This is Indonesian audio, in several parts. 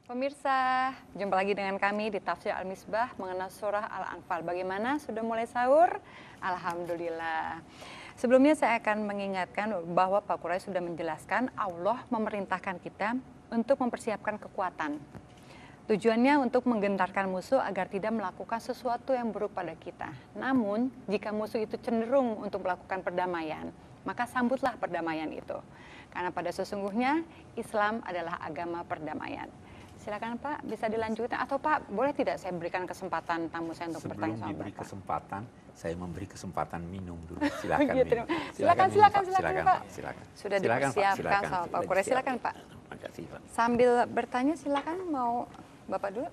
Pemirsa, jumpa lagi dengan kami di Tafsir Al-Misbah mengenal surah Al-Anfal. Bagaimana? Sudah mulai sahur? Alhamdulillah. Sebelumnya saya akan mengingatkan bahwa Pak Quraisy sudah menjelaskan Allah memerintahkan kita untuk mempersiapkan kekuatan. Tujuannya untuk menggentarkan musuh agar tidak melakukan sesuatu yang buruk pada kita. Namun, jika musuh itu cenderung untuk melakukan perdamaian, maka sambutlah perdamaian itu. Karena pada sesungguhnya Islam adalah agama perdamaian. Silakan Pak, bisa dilanjutkan atau Pak, boleh tidak saya berikan kesempatan tamu saya untuk bertanya sama Sebelum diberi Bapak? kesempatan, saya memberi kesempatan minum dulu. Silakan Gitu. minum. Silakan minum, Pak. Pak. Silakan. Sudah Silakan, Pak. dipersiapkan Silakan. sama Pak Sudah Quraisy. Silakan disiapkan. Pak. Terima kasih, Pak. Sambil bertanya silakan mau Bapak dulu.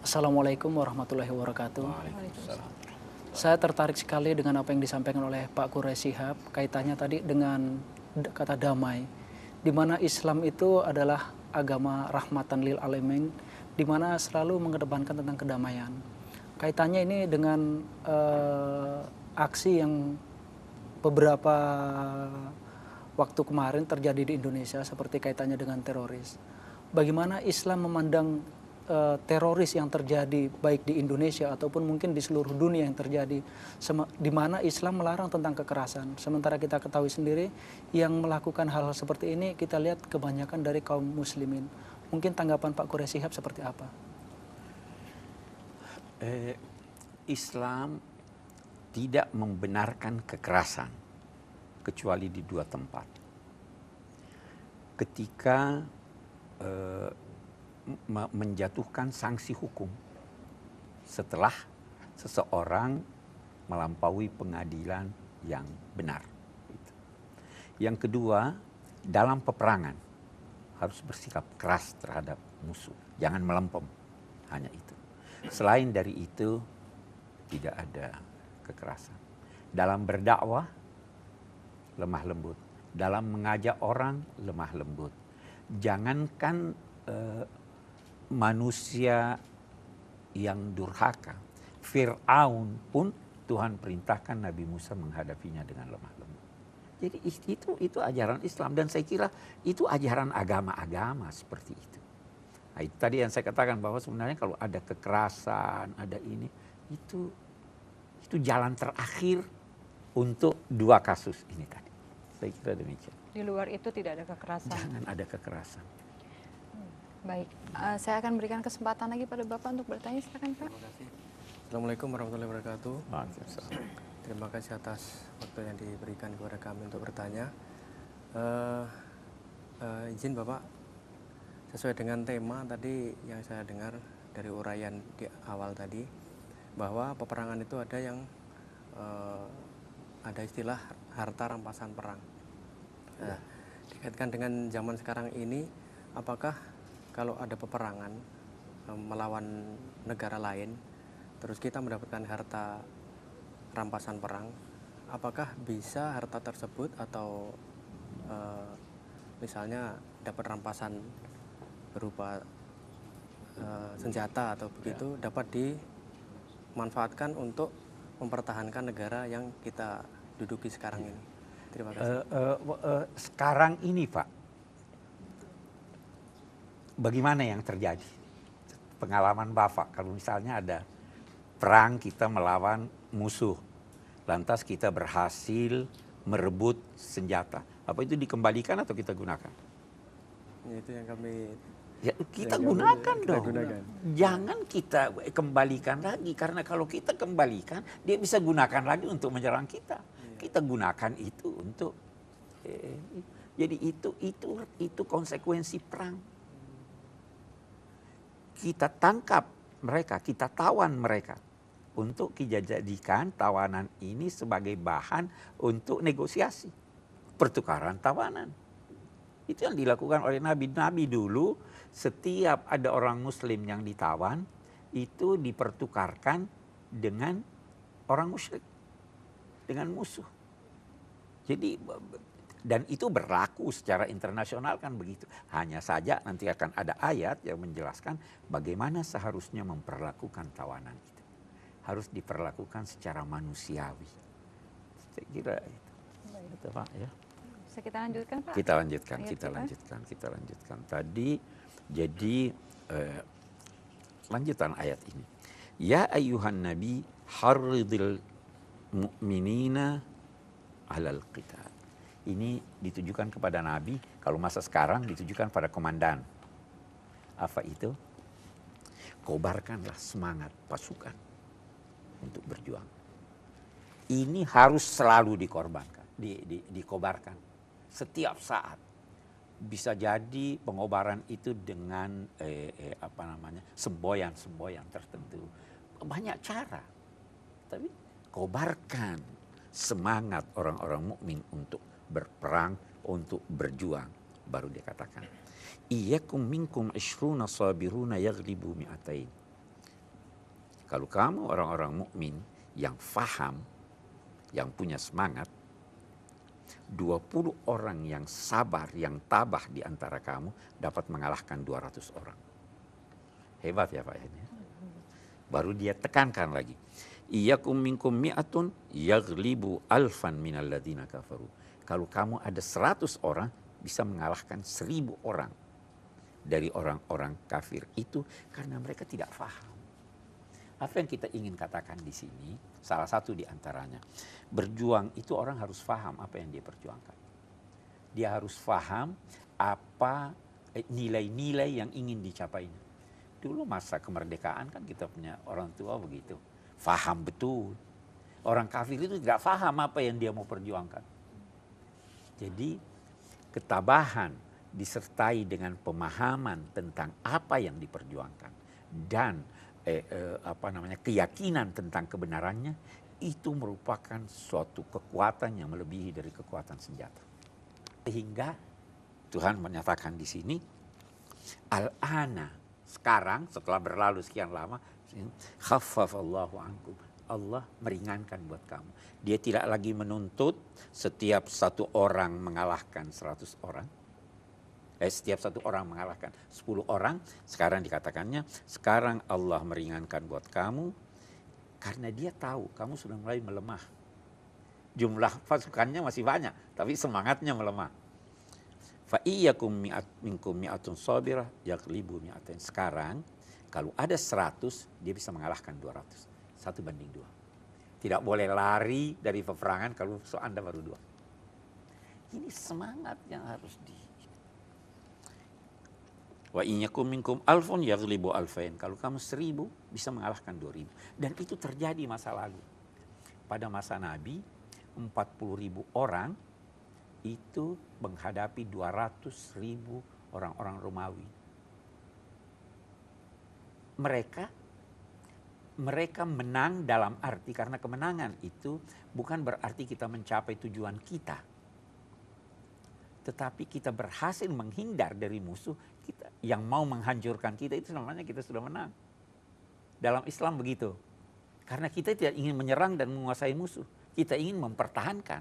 Assalamualaikum warahmatullahi wabarakatuh. Waalaikumsalam. Saya tertarik sekali dengan apa yang disampaikan oleh Pak Quraisy Shihab kaitannya tadi dengan kata damai, di mana Islam itu adalah agama rahmatan lil alamin, di mana selalu mengedepankan tentang kedamaian. Kaitannya ini dengan aksi yang beberapa waktu kemarin terjadi di Indonesia seperti kaitannya dengan teroris. Bagaimana Islam memandang teroris yang terjadi baik di Indonesia ataupun mungkin di seluruh dunia yang terjadi, di mana Islam melarang tentang kekerasan. Sementara kita ketahui sendiri yang melakukan hal seperti ini kita lihat kebanyakan dari kaum muslimin. Mungkin tanggapan Pak Quraisy Shihab seperti apa? Islam tidak membenarkan kekerasan kecuali di dua tempat. Ketika menjatuhkan sanksi hukum setelah seseorang melampaui pengadilan yang benar. Yang kedua, dalam peperangan harus bersikap keras terhadap musuh, jangan melempem, hanya itu. Selain dari itu tidak ada kekerasan. Dalam berdakwah lemah lembut, dalam mengajak orang lemah lembut. Jangankan manusia yang durhaka, Fir'aun pun Tuhan perintahkan Nabi Musa menghadapinya dengan lemah lembut. Jadi itu ajaran Islam, dan saya kira itu ajaran agama-agama seperti itu. Nah, itu tadi yang saya katakan bahwa sebenarnya kalau ada kekerasan, ada ini, itu jalan terakhir untuk dua kasus ini tadi. Saya kira demikian. Di luar itu tidak ada kekerasan. Jangan ada kekerasan. Baik, saya akan berikan kesempatan lagi pada Bapak untuk bertanya. Silakan Pak. Terima kasih. Assalamualaikum warahmatullahi wabarakatuh. Waalaikumsalam. Terima kasih atas waktu yang diberikan kepada kami untuk bertanya. Izin Bapak, sesuai dengan tema tadi yang saya dengar dari uraian di awal tadi, bahwa peperangan itu ada yang ada istilah harta rampasan perang. Nah, dikaitkan dengan zaman sekarang ini, apakah kalau ada peperangan melawan negara lain, terus kita mendapatkan harta rampasan perang, apakah bisa harta tersebut atau misalnya dapat rampasan berupa senjata atau begitu dapat dimanfaatkan untuk mempertahankan negara yang kita duduki sekarang ini? Terima kasih. Sekarang ini Pak, bagaimana yang terjadi? Pengalaman Bapak, kalau misalnya ada perang kita melawan musuh, lantas kita berhasil merebut senjata, apa itu dikembalikan atau kita gunakan? Itu yang kami Ya, kita gunakan kita dong. gunakan. Jangan kita kembalikan lagi, karena kalau kita kembalikan, dia bisa gunakan lagi untuk menyerang kita. Kita gunakan itu untuk jadi itu konsekuensi perang. Kita tangkap mereka, kita tawan mereka untuk kita jadikan tawanan ini sebagai bahan untuk negosiasi, pertukaran tawanan. Itu yang dilakukan oleh Nabi. Nabi dulu setiap ada orang Muslim yang ditawan itu dipertukarkan dengan orang musyrik, dengan musuh. Jadi dan itu berlaku secara internasional kan begitu. Hanya saja nanti akan ada ayat yang menjelaskan bagaimana seharusnya memperlakukan tawanan itu. Harus diperlakukan secara manusiawi. Saya kira itu. Itu Pak ya. Bisa kita lanjutkan, Pak? Kita lanjutkan, Ayat kita lanjutkan. Tadi jadi lanjutan ayat ini. Ya ayyuhan nabi harridil mu'minina alal qital. Ini ditujukan kepada nabi, kalau masa sekarang ditujukan pada komandan. Apa itu? Kobarkanlah semangat pasukan untuk berjuang. Ini harus selalu dikorbankan, dikobarkan setiap saat. Bisa jadi pengobaran itu dengan semboyan tertentu. Banyak cara. Tapi kobarkan semangat orang-orang mukmin untuk berperang, untuk berjuang. Baru dia katakan, iyyakum minkum 20 sabiruna yaghlibu mi'atain. Kalau kamu orang-orang mukmin yang faham, yang punya semangat, 20 orang yang sabar, yang tabah di antara kamu dapat mengalahkan 200 orang. Hebat ya Pak ini. Baru dia tekankan lagi. Iyyakum minkum mi'atun yaghlibu alfan minal ladzina kafaru. Kalau kamu ada 100 orang bisa mengalahkan 1000 orang dari orang-orang kafir itu karena mereka tidak faham. Apa yang kita ingin katakan di sini, salah satu di antaranya, berjuang itu orang harus faham apa yang dia perjuangkan. Dia harus faham apa nilai-nilai yang ingin dicapainya. Dulu masa kemerdekaan kan kita punya orang tua begitu, faham betul. Orang kafir itu tidak faham apa yang dia mau perjuangkan. Jadi ketabahan disertai dengan pemahaman tentang apa yang diperjuangkan dan keyakinan tentang kebenarannya itu merupakan suatu kekuatan yang melebihi dari kekuatan senjata. Sehingga Tuhan menyatakan di sini al-ana, sekarang setelah berlalu sekian lama, khaffafallahu ankum, Allah meringankan buat kamu. Dia tidak lagi menuntut setiap satu orang mengalahkan 100 orang. Setiap satu orang mengalahkan 10 orang. Sekarang dikatakannya, sekarang Allah meringankan buat kamu karena dia tahu kamu sudah mulai melemah. Jumlah pasukannya masih banyak, tapi semangatnya melemah. Fa iyyakum minkum mi'atun sabirah yaghlibu mi'atain. Sekarang kalau ada 100, dia bisa mengalahkan 200. 1:2. Tidak boleh lari dari peperangan kalau Anda baru 2. Ini semangat yang harus Wa inyakum minkum alfun yaghlibu alfain. Kalau kamu 1000 bisa mengalahkan 2000. Dan itu terjadi masa lalu. Pada masa Nabi 40.000 orang itu menghadapi 200.000 orang-orang Romawi. Mereka menang dalam arti karena kemenangan itu bukan berarti kita mencapai tujuan kita. Tetapi kita berhasil menghindar dari musuh kita yang mau menghancurkan kita, itu namanya kita sudah menang. Dalam Islam begitu. Karena kita tidak ingin menyerang dan menguasai musuh. Kita ingin mempertahankan.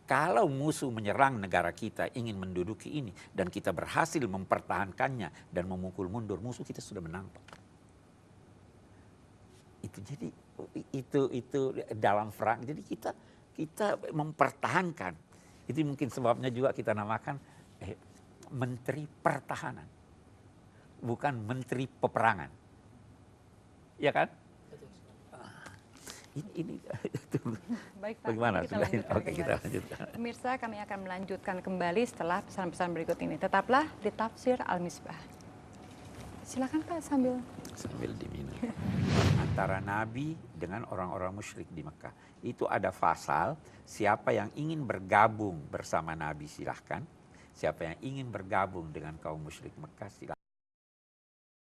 Kalau musuh menyerang negara kita, ingin menduduki ini, dan kita berhasil mempertahankannya dan memukul mundur musuh, kita sudah menang, Pak. Itu dalam perang. Jadi kita mempertahankan. Itu mungkin sebabnya juga kita namakan Menteri Pertahanan, bukan Menteri Peperangan, ya kan? Ini Baik Pak, bagaimana? kita lanjutkan. Oke, kita lanjutkan. Pemirsa, kami akan melanjutkan kembali setelah pesan-pesan berikut ini. Tetaplah di Tafsir Al-Misbah. Silakan Pak sambil diminum. Antara Nabi dengan orang-orang musyrik di Mekah. Itu ada pasal, siapa yang ingin bergabung bersama Nabi silahkan. Siapa yang ingin bergabung dengan kaum musyrik Mekah silahkan.